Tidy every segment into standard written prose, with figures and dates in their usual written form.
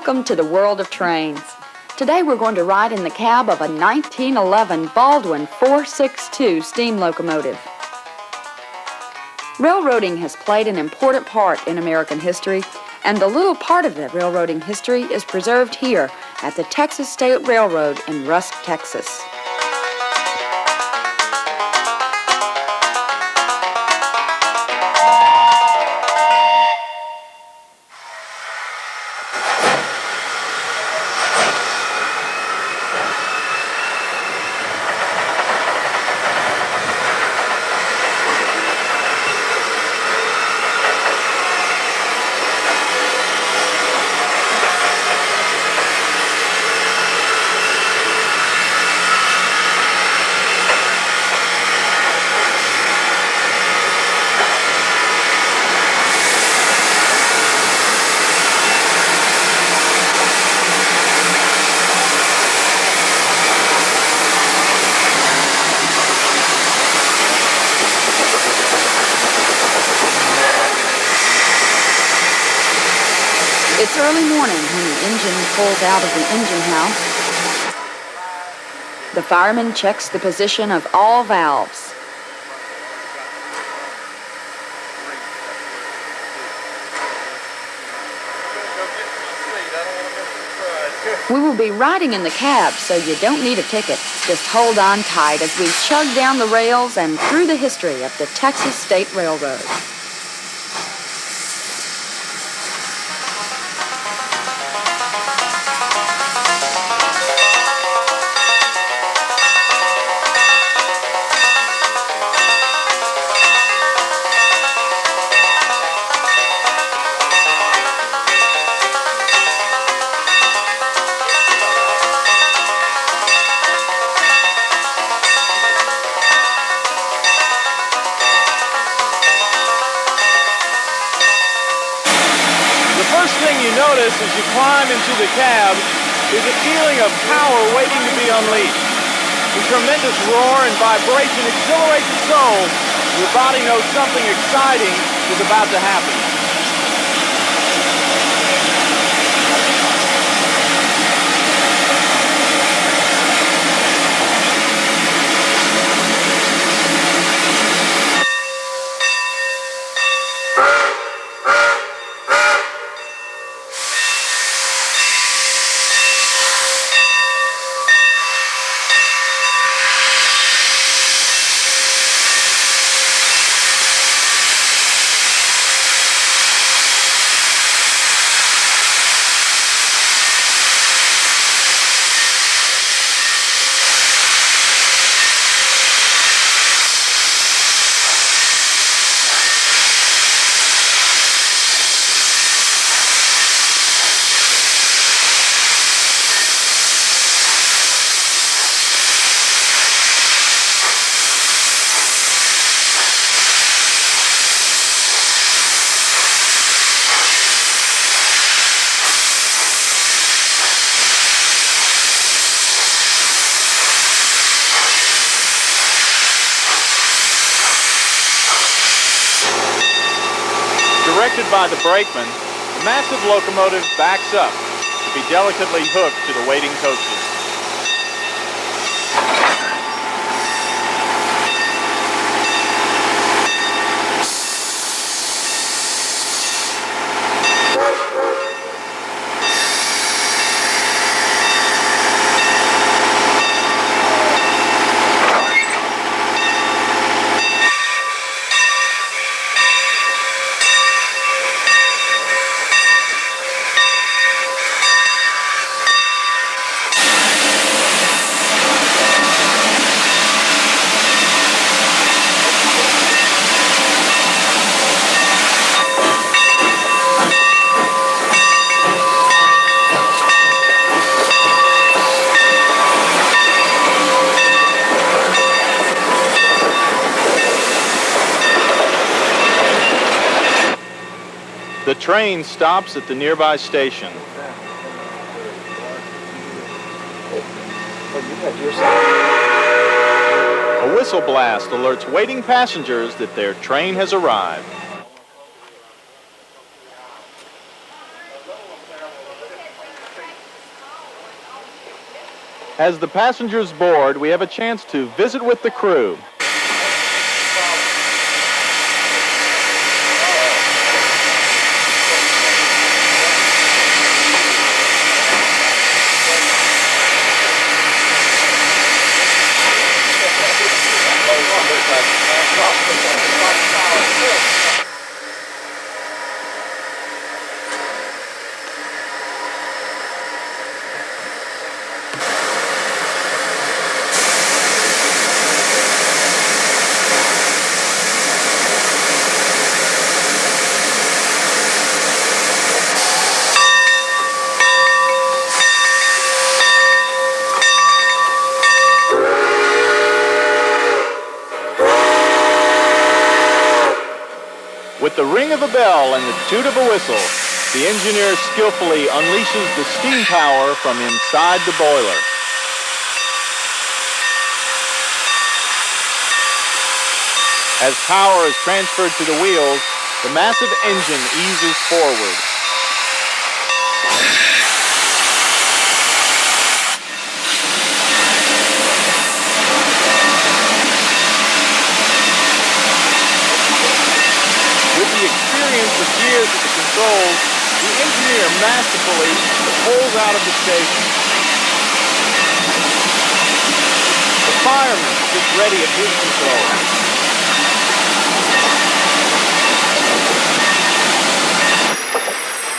Welcome to the world of trains. Today we're going to ride in the cab of a 1911 Baldwin 462 steam locomotive. Railroading has played an important part in American history, and a little part of that railroading history is preserved here at the Texas State Railroad in Rusk, Texas. It's early morning when the engine pulls out of the engine house. The fireman checks the position of all valves. We will be riding in the cab, so you don't need a ticket. Just hold on tight as we chug down the rails and through the history of the Texas State Railroad. Notice as you climb into the cab is a feeling of power waiting to be unleashed. The tremendous roar and vibration exhilarate the soul. Your body knows something exciting is about to happen. Directed by the brakeman, the massive locomotive backs up to be delicately hooked to the waiting coaches. The train stops at the nearby station. A whistle blast alerts waiting passengers that their train has arrived. As the passengers board, we have a chance to visit with the crew. With the ring of a bell and the toot of a whistle, the engineer skillfully unleashes the steam power from inside the boiler. As power is transferred to the wheels, the massive engine eases forward. With the experience of years at the controls, the engineer masterfully pulls out of the station. The fireman sits ready at his controls.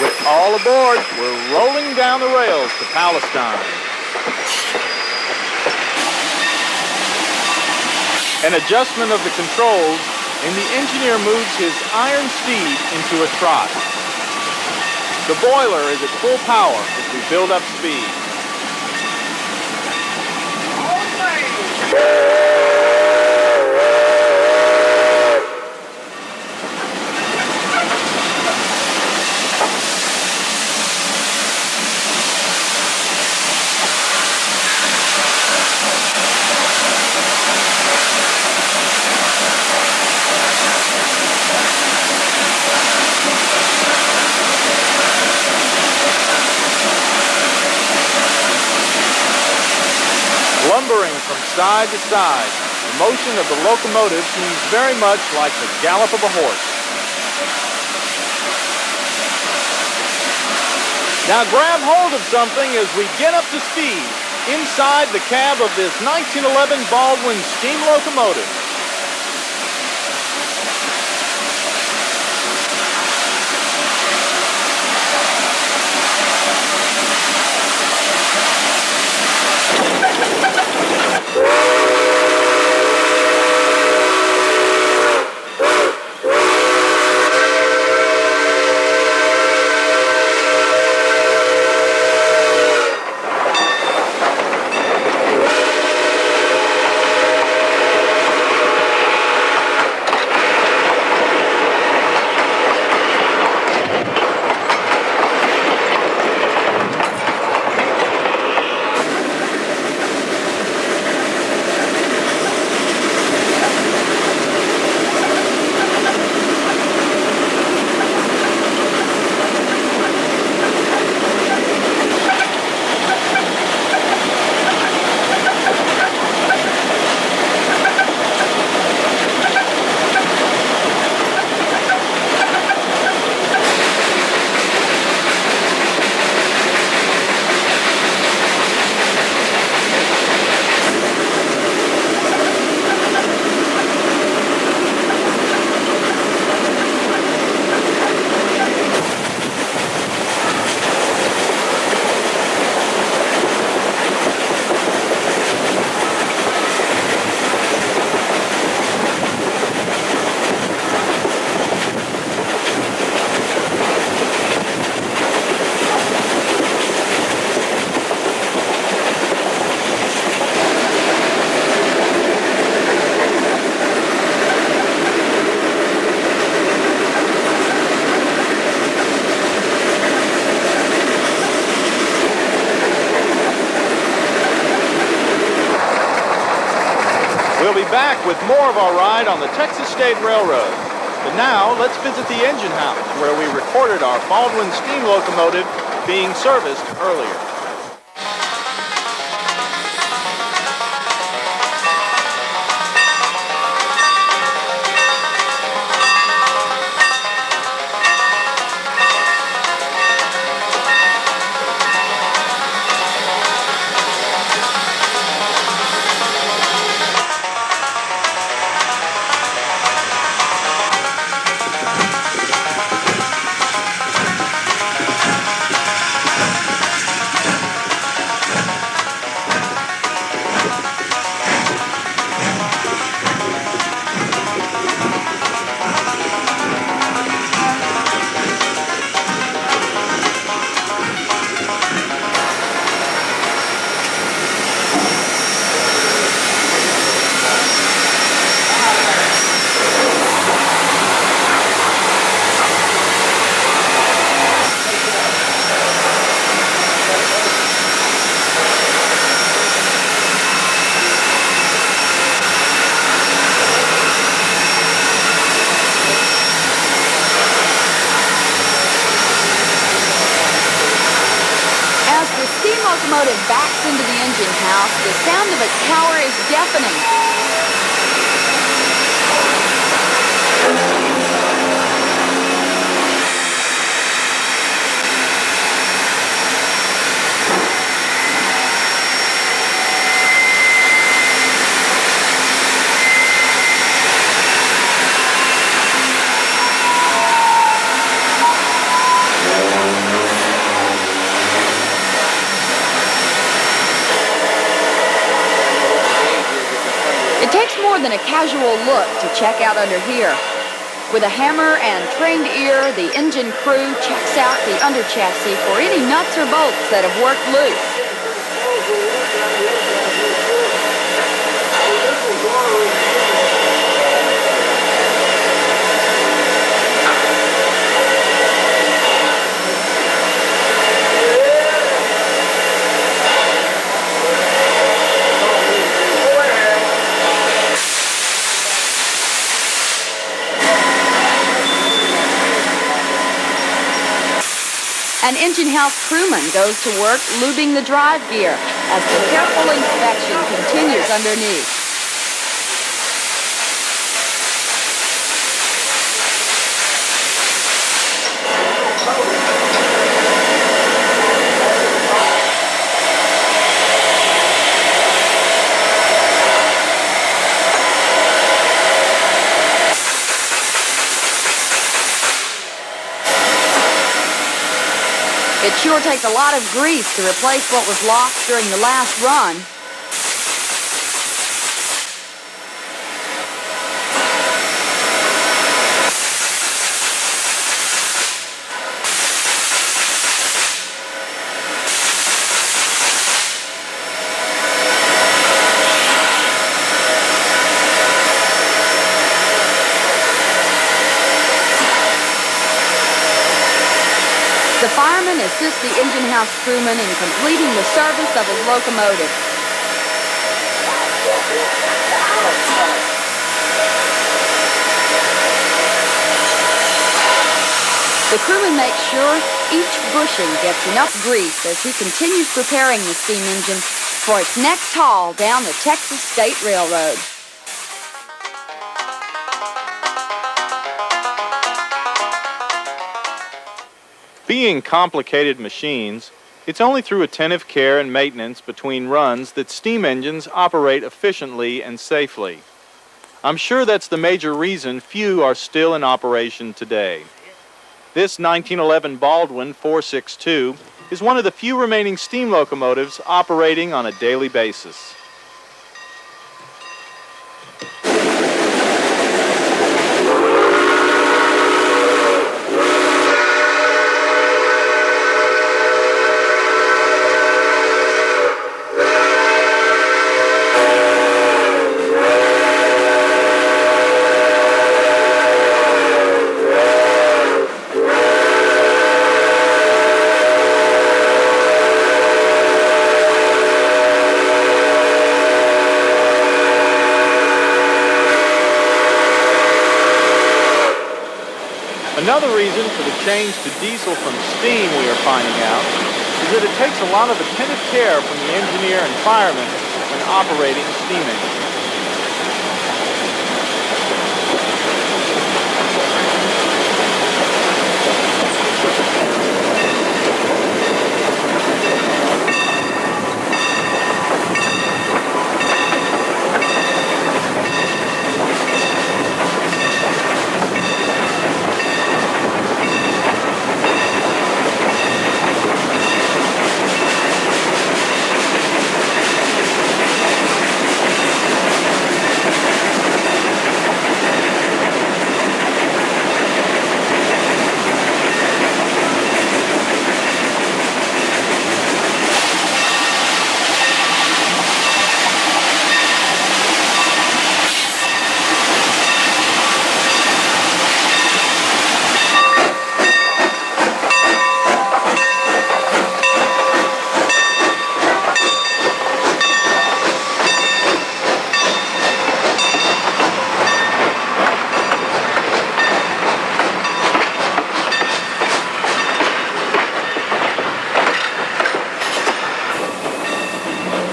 With all aboard, we're rolling down the rails to Palestine. An adjustment of the controls, and the engineer moves his iron steed into a trot. The boiler is at full power as we build up speed. Lumbering from side to side, the motion of the locomotive seems very much like the gallop of a horse. Now grab hold of something as we get up to speed inside the cab of this 1911 Baldwin steam locomotive. We'll be back with more of our ride on the Texas State Railroad. But now, let's visit the engine house, where we recorded our Baldwin steam locomotive being serviced earlier. engine house, the sound of its power is deafening. It takes more than a casual look to check out under here. With a hammer and trained ear, the engine crew checks out the under chassis for any nuts or bolts that have worked loose. An engine house crewman goes to work lubing the drive gear as the careful inspection continues underneath. It sure takes a lot of grease to replace what was lost during the last run. The fireman assists the engine house crewman in completing the service of his locomotive. The crewman makes sure each bushing gets enough grease as he continues preparing the steam engine for its next haul down the Texas State Railroad. Being complicated machines, it's only through attentive care and maintenance between runs that steam engines operate efficiently and safely. I'm sure that's the major reason few are still in operation today. This 1911 Baldwin 462 is one of the few remaining steam locomotives operating on a daily basis. Another reason for the change to diesel from steam, we are finding out, is that it takes a lot of attentive care from the engineer and fireman when operating a steam engine.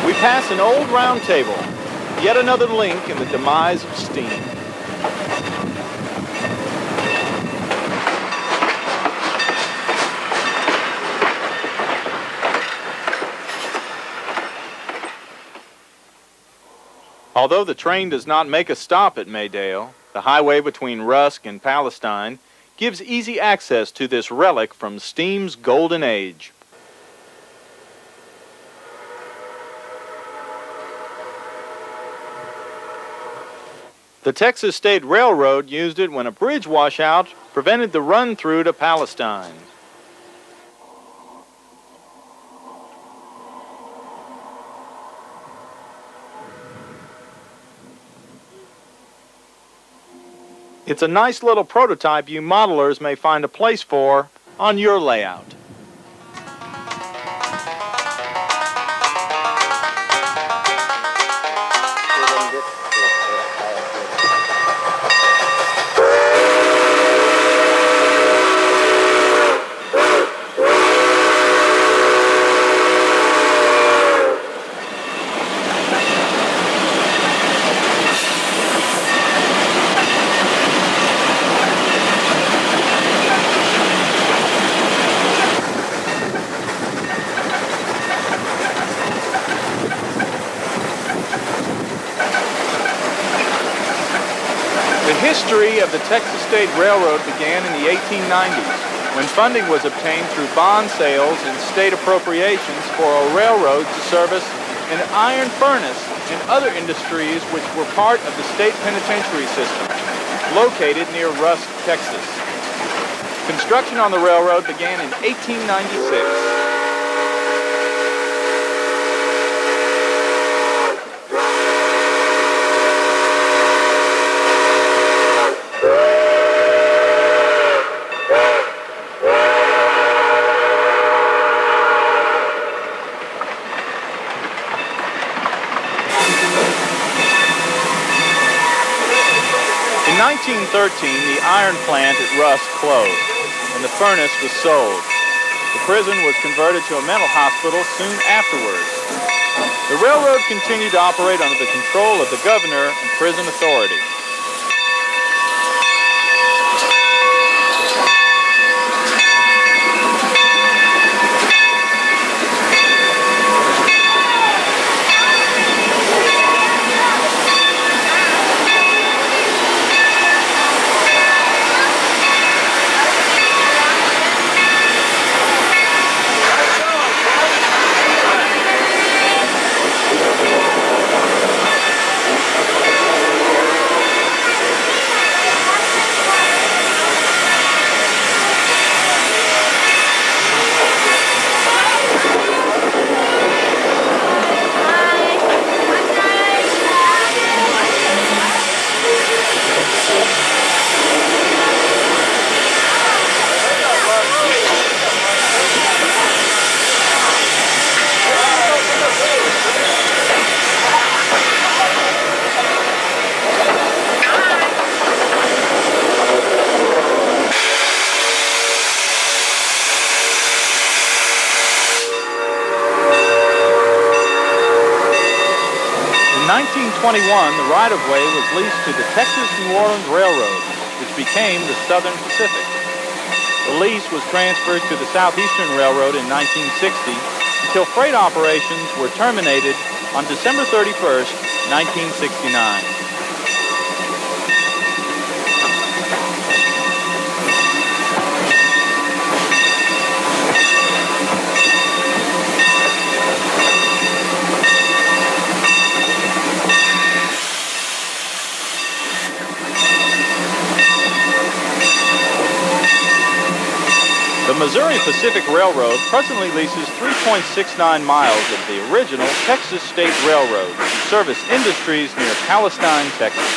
We pass an old round table, yet another link in the demise of steam. Although the train does not make a stop at Maydale, the highway between Rusk and Palestine gives easy access to this relic from steam's golden age. The Texas State Railroad used it when a bridge washout prevented the run-through to Palestine. It's a nice little prototype you modelers may find a place for on your layout. The history of the Texas State Railroad began in the 1890s when funding was obtained through bond sales and state appropriations for a railroad to service an iron furnace and other industries which were part of the state penitentiary system located near Rusk, Texas. Construction on the railroad began in 1896. In 1913, the iron plant at Rusk closed, and the furnace was sold. The prison was converted to a mental hospital soon afterwards. The railroad continued to operate under the control of the governor and prison authority. In 1921, the right-of-way was leased to the Texas-New Orleans Railroad, which became the Southern Pacific. The lease was transferred to the Southeastern Railroad in 1960 until freight operations were terminated on December 31st, 1969. The Missouri Pacific Railroad presently leases 3.69 miles of the original Texas State Railroad to service industries near Palestine, Texas.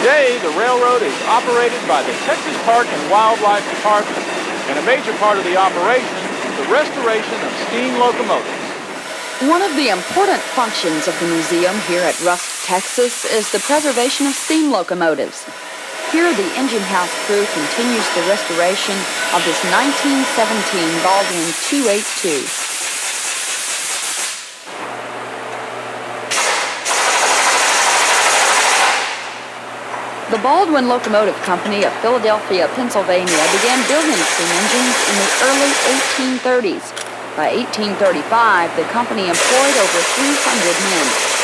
Today, the railroad is operated by the Texas Park and Wildlife Department, and a major part of the operation is the restoration of steam locomotives. One of the important functions of the museum here at Rusk, Texas, is the preservation of steam locomotives. Here, the engine house crew continues the restoration of this 1917 Baldwin 282. The Baldwin Locomotive Company of Philadelphia, Pennsylvania began building steam engines in the early 1830s. By 1835, the company employed over 300 men.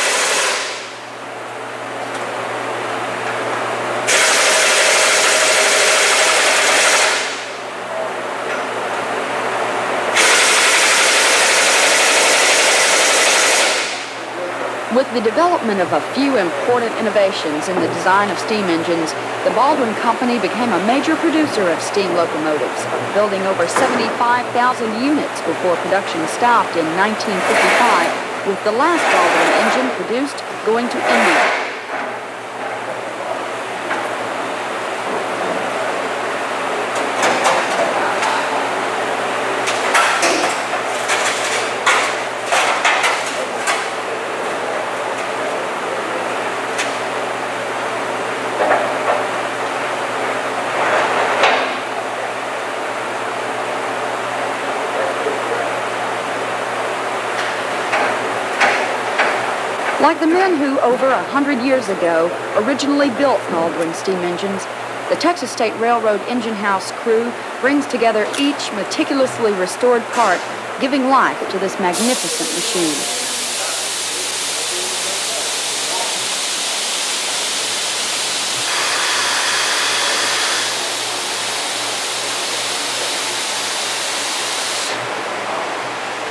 With the development of a few important innovations in the design of steam engines, the Baldwin Company became a major producer of steam locomotives, building over 75,000 units before production stopped in 1955, with the last Baldwin engine produced going to India. Like the men who, over 100 years ago, originally built Baldwin steam engines, the Texas State Railroad engine house crew brings together each meticulously restored part, giving life to this magnificent machine.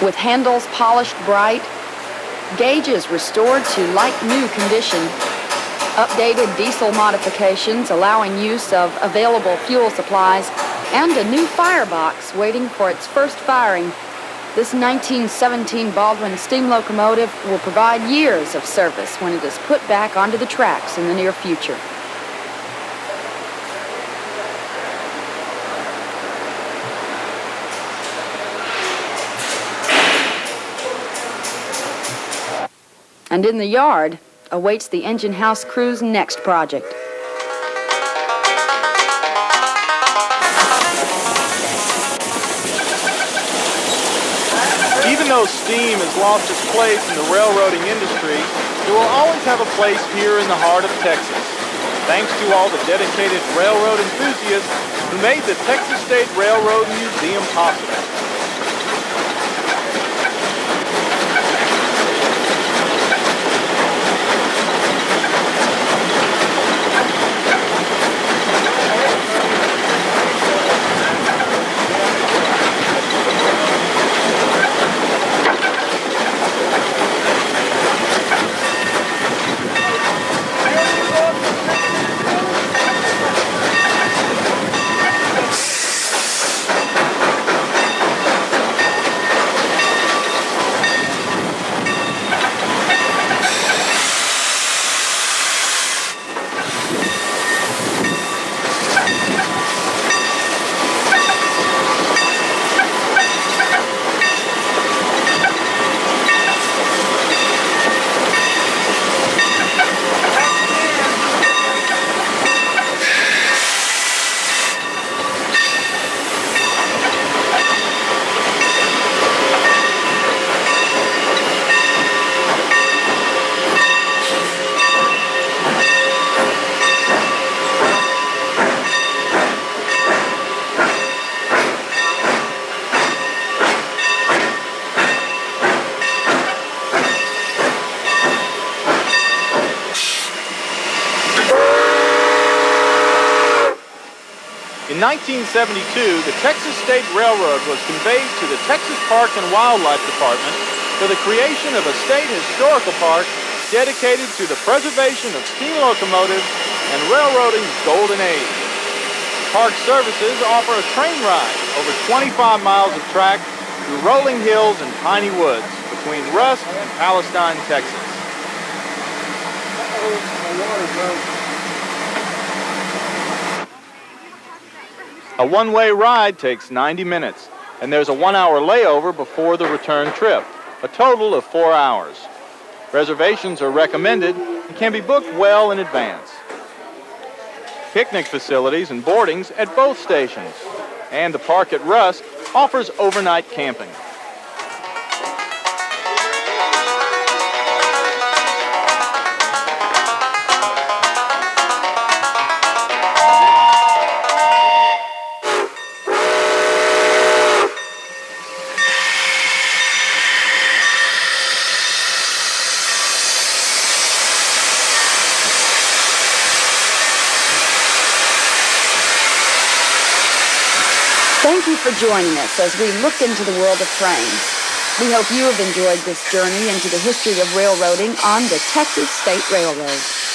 With handles polished bright, gauges restored to like-new condition, updated diesel modifications allowing use of available fuel supplies, and a new firebox waiting for its first firing, this 1917 Baldwin steam locomotive will provide years of service when it is put back onto the tracks in the near future. And in the yard awaits the engine house crew's next project. Even though steam has lost its place in the railroading industry, it will always have a place here in the heart of Texas, thanks to all the dedicated railroad enthusiasts who made the Texas State Railroad Museum possible. In 1972, the Texas State Railroad was conveyed to the Texas Park and Wildlife Department for the creation of a state historical park dedicated to the preservation of steam locomotives and railroading's golden age. Park services offer a train ride over 25 miles of track through rolling hills and piney woods between Rusk and Palestine, Texas. A one-way ride takes 90 minutes, and there's a 1-hour layover before the return trip, a total of 4 hours. Reservations are recommended and can be booked well in advance. Picnic facilities and boardings at both stations, and the park at Rusk offers overnight camping. Thank you for joining us as we look into the world of trains. We hope you have enjoyed this journey into the history of railroading on the Texas State Railroad.